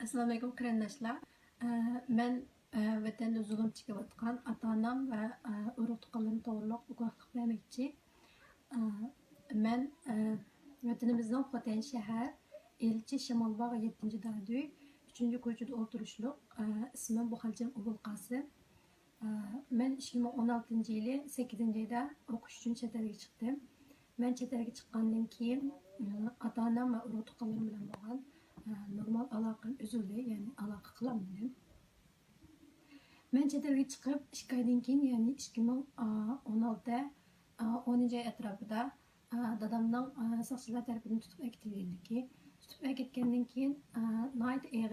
Assalomu alaykum qarindoshlar. Men vatanda zulm chekayotgan ota-onam va urug' tuqqanlarim to'g'riliq guvohlik bermoqchi. Men vatanimizning Xotan shahar Elchi Shamolbog' 7-darduy 3-ko'chada o'tirishliq. Ismim Buxalchan Ubul Qosim. Men 2016-yili 8-oyda o'qish uchun chet elga chiqdim. Men chet elga chiqqandan keyin ota-onam va urug' tuqqanlarim bilan bo'lgan normal aloqam uzildi, ya'ni aloqa qilolmadim. Men chet elga chiqib 2 oydan keyin, ya'ni 2016 10-oy atrofida dadamning soqchilar tarafidan tutib ketgandan keyin nihoyat og'ir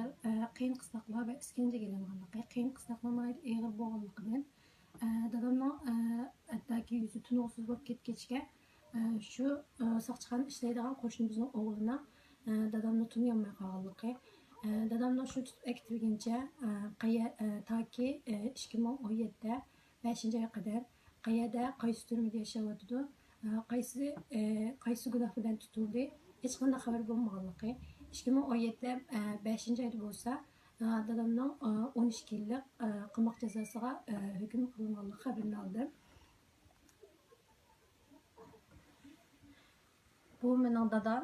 qiyin qistoqlar va iskanjaga ilinganligi, qiyin qistoqlar nihoyat og'ir bo'lganligidan dadamning hattoki yuzi tunuqsiz bo'lib ketgachga shu soqchixona ishlaydigan qo'shnimizning o'g'lini dadamni tunuyolmay qolganligi, dadamni shu tutib akitilguncha toki 2017 5-oyga qadar qayerda qaysi turmada yashayotdi, qaysi gunoh bilan tutildi, hech qanday xabar bo'lmaganligi. 2017 5-oyda bo'lsa dadamning 12 yillik qamoq jazosiga hukm qilinganligi xabarini oldim. Bu mening dadam.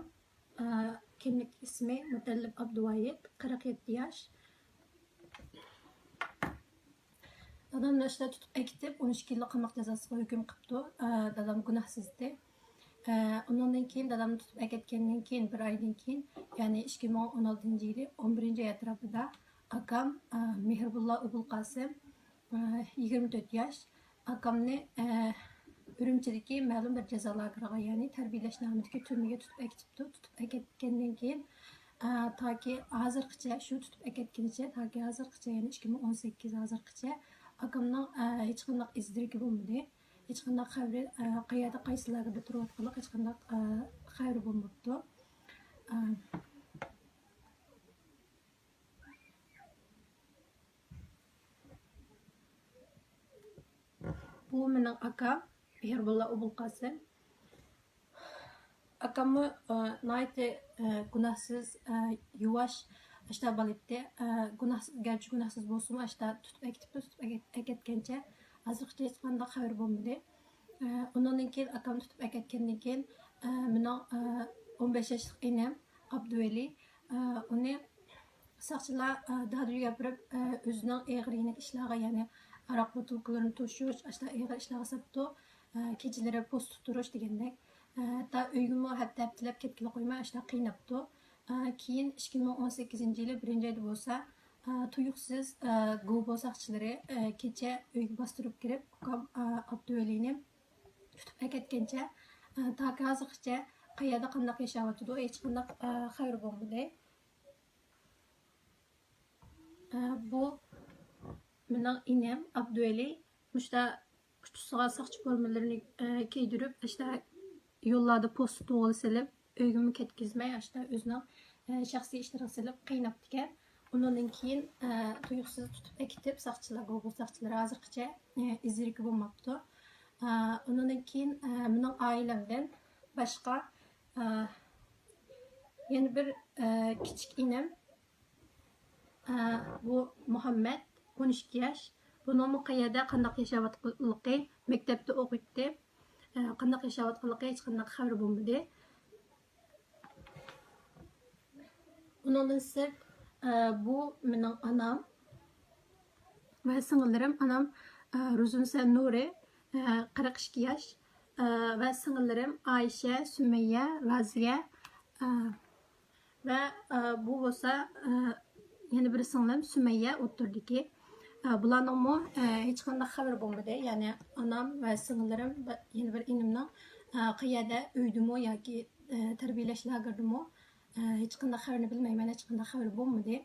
Kimlik ismi Mutallib Abduvayit, 47 yosh. Dadamni ishda tutib akitib 12 yillik qamoq jazosiga hukm qilibdi. Dadam gunohsizdi. Undan keyin dadamni tutib akitgandan keyin 1 oydan keyin, ya'ni 2016-yili 11-oy atrofida akam Mehribullo Ubul Qosim 24 yosh. Akamni Ürümchidagi ma'lum bir jazo lageriga, ya'ni tarbiyalash nomidagi turmaga tutib akitibdi. Tutib akitgandan keyin toki hozirgacha shu tutib akitgunicha, toki hozirgacha, ya'ni 2018 hozirgacha akamning hech qanday izdirigi bo'lmadi. Hech qanday xabari qayerda qaysi lagerda turayotganligi hech qanday xabari bo'lmabdi. Bu mening akam Mehribullo Ubul Qosim. Akamı nihoyat gunohsiz, yuvosh ashta bo'libdi. Garchi gunohsiz bo'lsa-mu, ashta tutib akitgancha hozirgacha hech qanday xabar bo'lmadi. Undan keyin akam tutib akitgandan keyin mening 15 yoshlik inam Abduvali uni soqchilar dadriga gapirib o'zining og'ir ishlarga, ya'ni aroq butulkalarini to'shish, ashta og'ir ishlarga sapdi. Kechalari post tuturish degandek, ta uyg'imi haftalab ketgili qo'ymay ashta qiynabdi. Keyin 2018-yili 1-oyda bo'lsa tuyuqsiz Gobo soqchilari kecha uyga bostirib kirib Abduvalini tutib akitgancha toki hozirgacha qayerda qanday yashayotdi hech qanday xabar bo'lmadi. Bu mening inam Abduvali mushta kuchsiga soqchi bo'lmalarini kiydirib, ashta yo'llarda post to'g'ri silib, uyg'imi ketkizmay, ashta o'zining shaxsiy ishlariga silib qiynab ekan. Undan keyin tuyuqsiz tutib akitib, soqchilar, Gobo soqchilari hozirgacha izirigi bo'lmabdi. Undan keyin mening oilamdan boshqa yana bir kichik inam, bu Muhammad 12 yosh. Bunun qayerda qanday yashayotganligi, maktabda o'qiydi. Qanday yashayotganligi hech qanday xabar bo'lmadi. Undan sirt bu mening onam va singillarim. Onam Ruzunsa Nuri 42 yosh va singillarim Aisha, Sumayya, Raziya va bu bo'lsa yana bir singlim Sumayya o'tirdiki. Bularning hech qanday xabar bo'lmadi. Ya'ni onam va singillarim yana bir inimning qayerda uydimi yoki tarbiyalash lageridimi hech qanday xabarini bilmayman, hech qanday xabar bo'lmadi.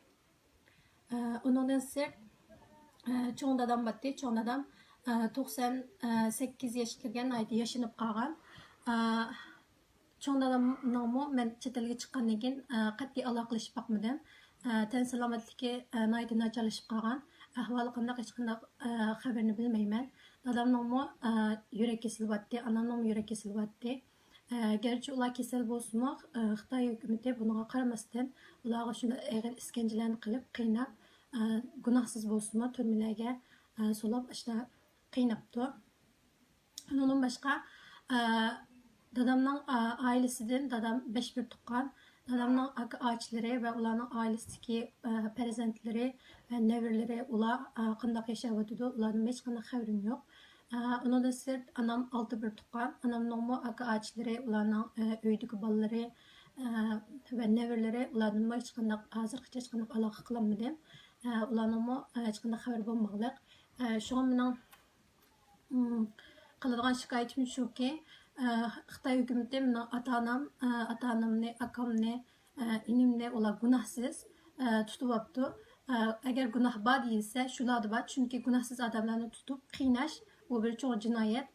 Undan sirt cho'ng dadam batdi. Cho'ng dadam 98 yoshga kirgan, yashinib qolgan. Cho'ng dadamning men chet elga chiqqandan keyin qat'iy aloqalashib boqmadim. Tan salomatligi nihoyat nacharlashib qolgan. Ahvoli qanday hech qanday xabarini bilmayman. Dadamning yurak kesilyapti, onamning yurak kesilyapti. Gerçi ular kesel bolsunmu, Xitoy hukumati bunga qaramasdan ularga shunday og'ir iskanjalarni qilib, qiynab, gunohsiz bolsunmu turmalarga solib, işte qiynabdi. Ondan başqa dadamның ailəsidən dadam 5 bir tuqqan. Dadamның ağaçları və onların ailəsidəki farzandları və nəvərləri ular qandaq yaşayıbdı. Ulardan heç qanday xəbərim yox. Ondan sırt anam 6 bir tuqqan. Anamның ağaçları, ularның öydəki balaları və nəvərləri ulardan heç qanday hazırgacha heç qanday aloqa qılmadım. Ularның heç qanday xəbər bolmaqlıq. Şoň mening qiladigan shikoyatim shuki, Xitoy hukumati meni ota-onamni, akamni, inimni ular gunohsiz tutib olibdi. Agar gunoh bor deyilsa, shular bor, chunki gunohsiz odamlarni tutib qiynash bu bir cho'ng jinoyat.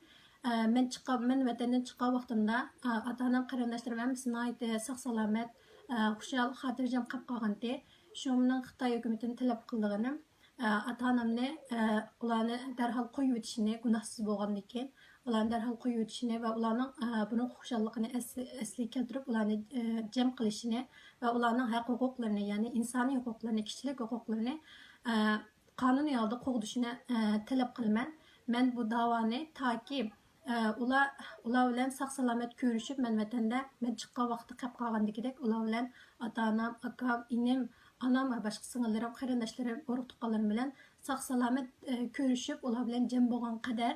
Men vatandan chiqqan vaqtimda ota-onam qarindoshlarim hammasi nihoyatda sog' salomat, xushal, xotirjam qolib qolgandi. Shu mening Xitoy hukumatini talab qilganim ota-onamni ularni darhol qo'yib o'tishini, gunohsiz bo'lgandan keyin ularni darhol qo'yib o'tishini va ularning buning xushalligini asliga keltirib ularni jam qilishini va ularning haq-huquqlarini, ya'ni insoniy huquqlarini, kishilik huquqlarini qonuniy yo'lda qo'g'dishini talab qilaman. Men bu da'voni toki ular bilan sog' salomat ko'rishib, men vatanda men chiqqan vaqtda qolib qolgandagidek ular bilan ota-onam, akam, inim, anam va boshqa sing'illarim, qarindoshlarim, urug' tuqqanlarim bilan sog' salomat ko'rishib, ular bilan jam bo'lgan qadar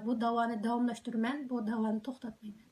bu da'voni davomlashtiraman, bu da'voni to'xtatmayman.